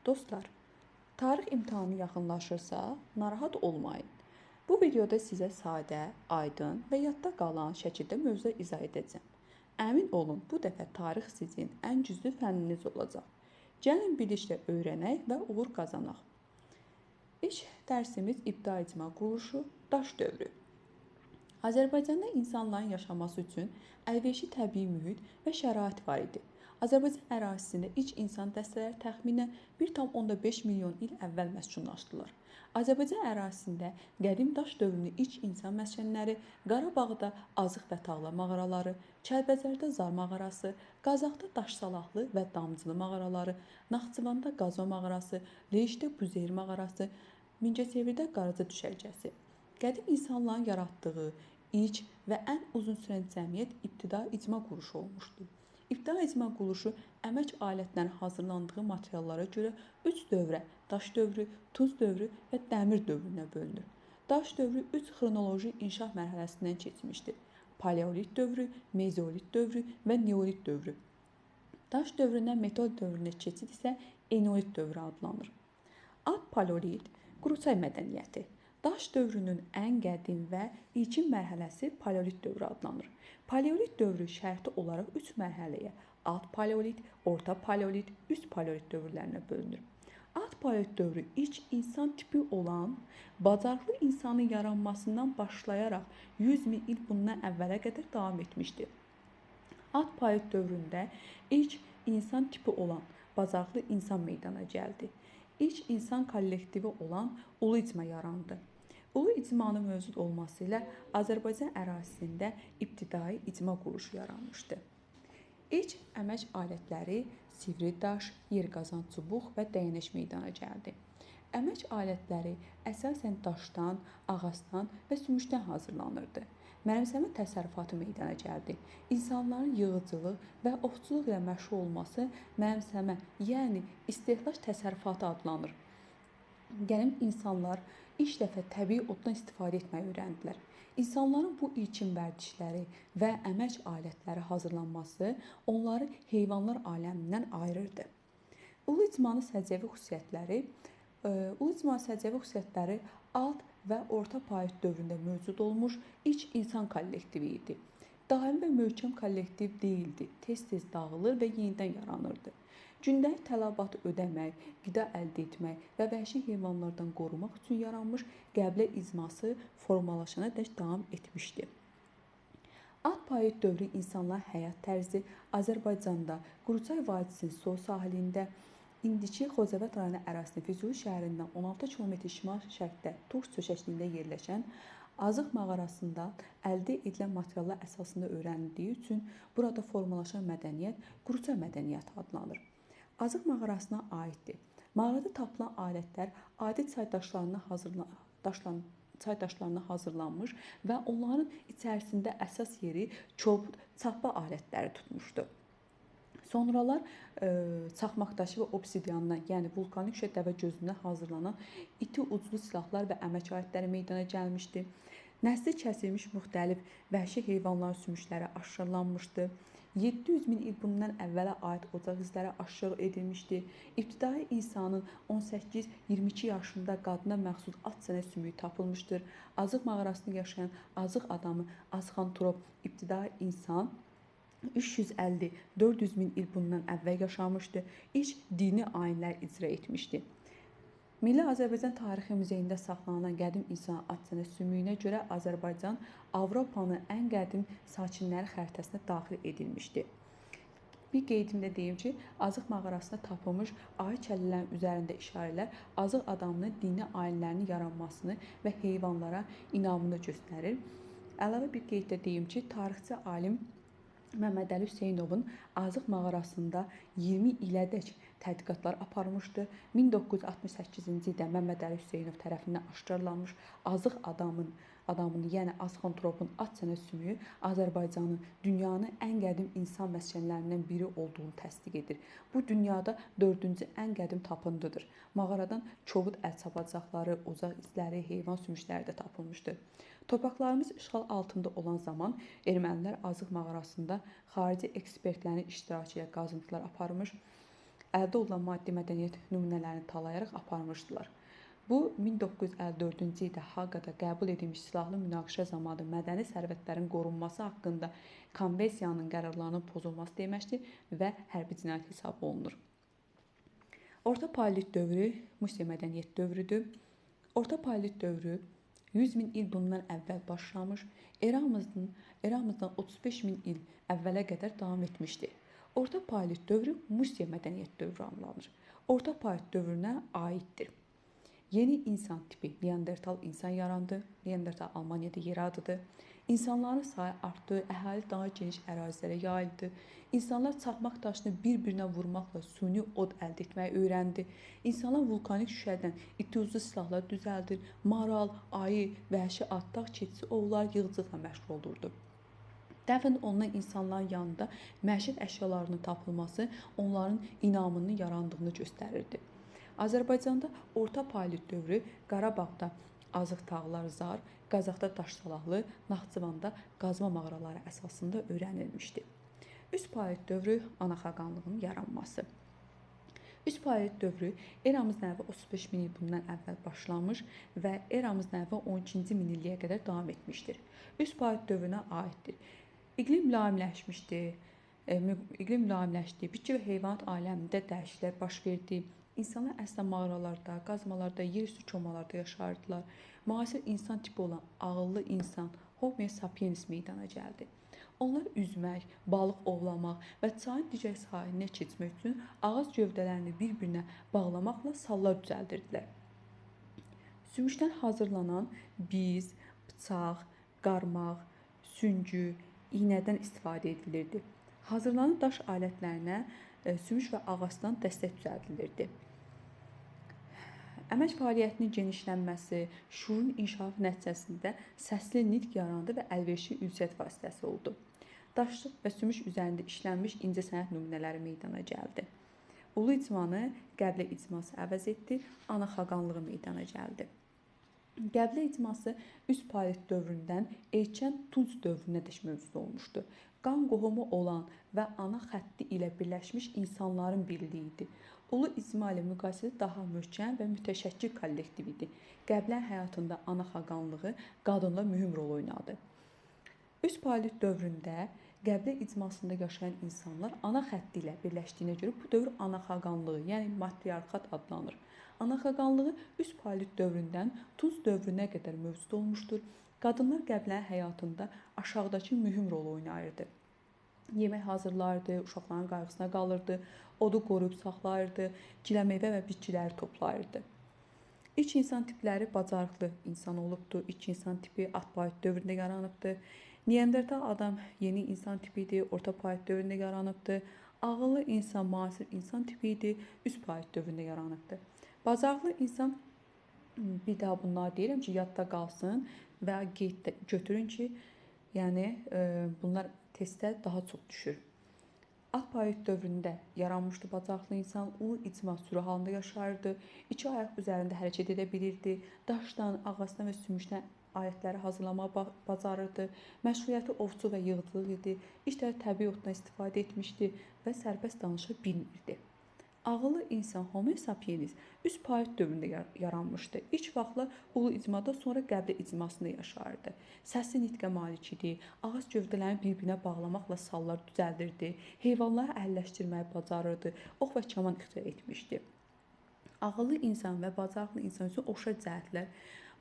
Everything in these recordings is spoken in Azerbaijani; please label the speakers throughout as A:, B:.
A: Dostlar, tarix imtahanı yaxınlaşırsa narahat olmayın. Bu videoda sizə sadə, aydın və yadda qalan şəkildə mövzu izah edəcəm. Əmin olun, bu dəfə tarix sizin ən güclü fənniniz olacaq. Gəlin birlikdə öyrənək və uğur qazanaq. İlk dərsimiz ibtidai icma quruluşu, daş dövrü. Azərbaycanda insanların yaşaması üçün əlverişli təbii mühit və şərait var idi. Azərbaycan ərazisində ilk insan dəstələri təxminən 1,5 milyon il əvvəl məskunlaşdılar. Azərbaycan ərazisində qədim daş dövrünün ilk insan məskənləri Qarabağda Azıq və Tağla mağaraları, Kəlbəcərdə Zar mağarası, Qazaxda Daşsalaqlı və Damcılı mağaraları, Naxçıvanda Qazo mağarası, Leyşdə Buzeyr mağarası, Mingəçevirdə Qaraca düşərgəsi. Qədim insanların yaratdığı ilk və ən uzun sürən cəmiyyət ibtidai icma quruluşu olmuşdur. İbtidai icma quruluşu əmək alətlərinin hazırlandığı materiallara görə 3 dövrə, daş dövrü, tuz dövrü və dəmir dövrünə bölünür. Daş dövrü 3 xronoloji inkişaf mərhələsindən keçmişdir. Paleolit dövrü, mezolit dövrü və neolit dövrü. Daş dövründən metal dövrünə keçid isə eneolit dövrü adlanır. Alt paleolit, Quruçay mədəniyyəti. Daş dövrünün ən qədim və ilkin mərhələsi paleolit dövrü adlanır. Paleolit dövrü şərti olaraq 3 mərhələyə, alt paleolit, orta paleolit, üst paleolit dövrlərinə bölünür. Alt paleolit dövrü ilk insan tipi olan bacarıqlı insanın yaranmasından başlayaraq 100 min il bundan əvvələ qədər davam etmişdir. Alt paleolit dövründə ilk insan tipi olan bacarıqlı insan meydana gəldi. İlk insan kollektivi olan ulu icma yarandı. Ulu icmanın mövcud olması ilə Azərbaycan ərazisində ibtidai icma quruluşu yaranmışdı. İlk əmək alətləri sivri daş, yerqazan çubuq və dəyənək meydana gəldi. Əmək alətləri əsasən daşdan, ağacdan və sümükdən hazırlanırdı. Mənimsəmə təsərrüfatı meydana gəldi. İnsanların yığıcılıq və ovçuluq ilə məşğul olması mənimsəmə, yəni istehlak təsərrüfatı adlanır. Qədim insanlar ilk dəfə təbii oddan istifadə etməyi öyrəndilər. İnsanların bu ilkin vərdişləri və əmək alətləri hazırlanması onları heyvanlar aləmindən ayırırdı. Ulu icmanın səciyyəvi xüsusiyyətləri alt və orta paleolit dövründə mövcud olmuş ilk insan kollektivi idi. Daimi və möhkəm kollektiv deyildi, tez-tez dağılır və yenidən yaranırdı. Gündəlik tələbatı ödəmək, qida əldə etmək və vəhşi heyvanlardan qorumaq üçün yaranmış qəbilə icması formalaşana dək davam etmişdi. Alt paleolit dövrü insanların həyat tərzi Azərbaycanda Quruçay vadisinin sol sahilində, indiki Xocavənd rayonu ərazisində Füzuli şəhərindən 16 km şimal-şərqdə Tuğ çökəkliyində yerləşən Azıq mağarasında əldə edilən materiallar əsasında öyrənildiyi üçün burada formalaşan mədəniyyət Quruçay mədəniyyəti adlanır. Azıq mağarasına aiddir. Mağarada tapılan alətlər adi çay daşlarına hazırlanmış və onların içərisində əsas yeri çobud, çappa alətləri tutmuşdu. Sonralar çaxmaqdaşı və obsidiyandan, yəni vulkanik şüşə dəvə gözündən hazırlanan iti uclu silahlar və əmək alətləri meydana gəlmişdi. Nəsli kəsilmiş müxtəlif vəhşi heyvanların sümükləri aşkarlanmışdı. 700 min il bundan əvvələ aid ocaq izləri aşkar edilmişdi. İbtidai insanın 18-22 yaşında qadına məxsus at çənə sümüyü tapılmışdır. Azıq mağarasında yaşayan Azıq adamı Azıxantrop ibtidai insan 350-400 min il bundan əvvəl yaşamışdı. İlk dini ayinlər icra etmişdi. Milli Azərbaycan Tarixi Muzeyində saxlanılan qədim insan at çənə sümüyünə görə Azərbaycan Avropanın ən qədim sakinləri xəritəsinə daxil edilmişdi. Bir qeydimdə deyim ki, Azıq mağarasında tapılmış ahı kəllələrin üzərində işarələr Azıq adamının dini ayinlərinin yaranmasını və heyvanlara inamını göstərir. Əlavə bir qeyddə deyim ki, tarixçi alim Məmmədəli Hüseynovun Azıq mağarasında 20 ilədək tədqiqatlar aparmışdı. 1968-ci ildə Məmmədəli Hüseynov tərəfindən aşkarlanmış Azıq adamının, yəni Azıxantropun at çənə sümüyü Azərbaycanın dünyanın ən qədim insan məskənlərindən biri olduğunu təsdiq edir. Bu dünyada 4-cü ən qədim tapıntıdır. Mağaradan çobud əl çapacaqları, ocaq izləri, heyvan sümükləri də tapılmışdır. Torpaqlarımız işğal altında olan zaman ermənilər Azıq mağarasında xarici ekspertlərin iştirakı ilə qazıntılar aparmış. əldə olunan maddi mədəniyyət nümunələrini talayaraq aparmışdılar. Bu 1954-cü ildə Haqada qəbul edilmiş silahlı münaqişə zamanı mədəni sərvətlərin qorunması haqqında konvensiyanın qərarlarının pozulması deməkdir və hərbi cinayət hesab olunur. Orta paleolit dövrü Musiya mədəniyyət dövrüdür. Orta paleolit dövrü 100 min il bundan əvvəl başlamış, eramızdan 35 min il əvvələ qədər davam etmişdir. Orta paleolit dövrü Musiya mədəniyyət dövrü adlanır. Orta paleolit dövrünə aiddir. Yeni insan tipi Neandertal insan yarandı. Neandertal Almaniyada yer adıdır. İnsanların sayı artdı, əhali daha geniş ərazilərə yayıldı. İnsanlar çaxmaq daşını bir-birinə vurmaqla süni od əldə etməyi öyrəndi. İnsanlar vulkanik şüşədən iti-uzlu silahlar düzəldir. Maral, ayı, vəhşi at, dağ keçisi, ovlar yığcıqla məşğul olurdu. Dəfn olunan insanların yanında məişət əşyalarının tapılması onların inamının yarandığını göstərirdi. Azərbaycanda Orta paleolit dövrü Qarabağda Azıq Tağlar Zar, Qazaxda Daşsalahlı, Naxçıvanda qazma mağaraları əsasında öyrənilmişdi. Üst paleolit dövrü ana xaqanlığının yaranması. Üst paleolit dövrü eramızdan əvvəl 35 min il bundan əvvəl başlamış və eramızdan əvvəl 12-ci minilliyə qədər davam etmişdir. Üst paleolit dövrünə aiddir. İqlim mülayimləşdi, bitki və heyvanat aləmində dəyişikliklər baş verdi. İnsanlar əslən mağaralarda, qazmalarda, yerüstü komalarda yaşayırdılar. Müasir insan tipi olan ağıllı insan Homo sapiens meydana gəldi. Onlar üzmək, balıq ovlamaq və çayın digər sahilinə keçmək üçün ağac gövdələrini bir-birinə bağlamaqla sallar düzəldirdilər. Sümükdən hazırlanan biz, bıçaq, qarmaq, süngü, iynədən istifadə edilirdi. Hazırlanan daş alətlərinə sümük və ağacdan dəstək düzəldilirdi. Əmək fəaliyyətinin genişlənməsi, şuurun inkişafı nəticəsində səsli nitq yarandı və əlverişli ünsiyyət vasitəsi oldu. Daşlıq və sümük üzərində işlənmiş incə sənət nümunələri meydana gəldi. Ulu icmanı qəbilə icması əvəz etdi, ana xaqanlığı meydana gəldi. Qəbilə icması üst paleolit dövründən erkən Tunc dövrünə dək mövcud olmuşdu. Qan qohumu olan və ana xətti ilə birləşmiş insanların birliyi idi. Ulu icma ilə müqayisədə daha möhkəm və mütəşəkkil kollektiv idi. Qəbilə həyatında ana xaqanlığı qadınla mühüm rol oynadı. Üst paleolit dövründə qəbilə icmasında yaşayan insanlar ana xətti ilə birləşdiyinə görə bu dövr ana xaqanlığı, yəni matriarxat adlanır. Ana xaqanlığı üst paleolit dövründən Tunc dövrünə qədər mövcud olmuşdur. Qadınlar qəbilənin həyatında aşağıdakı mühüm rol oynayırdı. Yemək hazırlardı, uşaqların qayğısına qalırdı, odu qoruyub saxlayırdı, giləmeyvə və bitkiləri toplayırdı. İlk insan tipləri bacarıqlı insan olubdu. İlk insan tipi alt paleolit dövründə yaranıbdı. Neandertal adam yeni insan tipi idi, orta paleolit dövründə yaranıbdı. Ağıllı insan müasir insan tipi idi, üst paleolit dövründə yaranıbdı. Bacarıqlı insan, bir daha bunlar deyirəm ki, yadda qalsın və qeyddə götürün ki, yəni bunlar testdə daha çox düşür. Alt paleolit dövründə yaranmışdı bacarıqlı insan, ulu icma sürü halında yaşayırdı, iki ayaq üzərində hərəkət edə bilirdi, daşdan, ağacdan və sümükdən alətləri hazırlamağı bacarırdı, məşğuliyyəti ovçu və yığıcılıq idi, işləri təbii otdan istifadə etmişdi və sərbəst danışa bilmirdi. Ağıllı insan Homo sapiens üst paleolit dövründə yaranmışdı. İlk vaxtlar ulu icmada, sonra qəbilə icmasında yaşayırdı. Səsli nitqə malik idi, ağac gövdələrini bir-birinə bağlamaqla sallar düzəldirdi, heyvanları əhəlləşdirməyi bacarırdı, ox və kaman ixtira etmişdi. Ağıllı insan və bacarıqlı insan üçün oxşar cəhətlər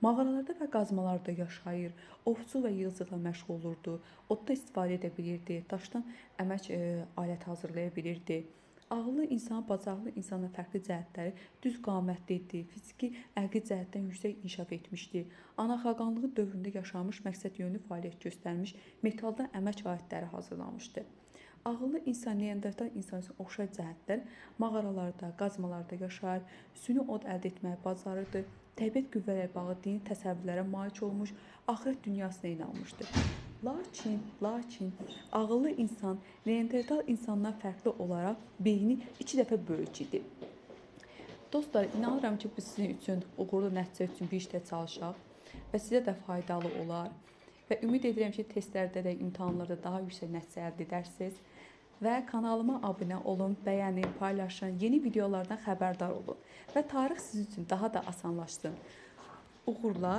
A: mağaralarda və qazmalarda yaşayır, ovçu və yığıcılıqla məşğul olurdu, odda istifadə edə bilirdi, daşdan əmək alət hazırlaya bilirdi. Ağıllı insan, bacarıqlı insanın fərqli cəhətləri düz qamətli idi, fiziki, əqli cəhətdən yüksək inkişaf etmişdi. Ana xaqanlığı dövründə yaşamış, məqsəd yönlü fəaliyyət göstərmiş, metaldan əmək alətləri hazırlamışdı. Ağıllı insan, Neandertal insan üçün oxşar cəhətlər mağaralarda, qazmalarda yaşayır, süni od əldə etməyi bacarırdı, təbiət qüvvələri bağlı dini təsəvvürlərə malik olmuş, axirət dünyasına inanmışdı. Lakin ağıllı insan Neandertal insandan fərqli olaraq beyni 2 dəfə böyük idi. Dostlar, inanıram ki, bu sizin üçün uğurlu nəticə üçün bir işdə çalışaq və sizə də faydalı olar və ümid edirəm ki, testlərdə də, imtahanlarda daha yüksək nəticə əldə edərsiniz. və kanalıma abunə olun, bəyənin, paylaşın, yeni videolardan xəbərdar olun və tarix sizin üçün daha da asanlaşsın. Uğurlar.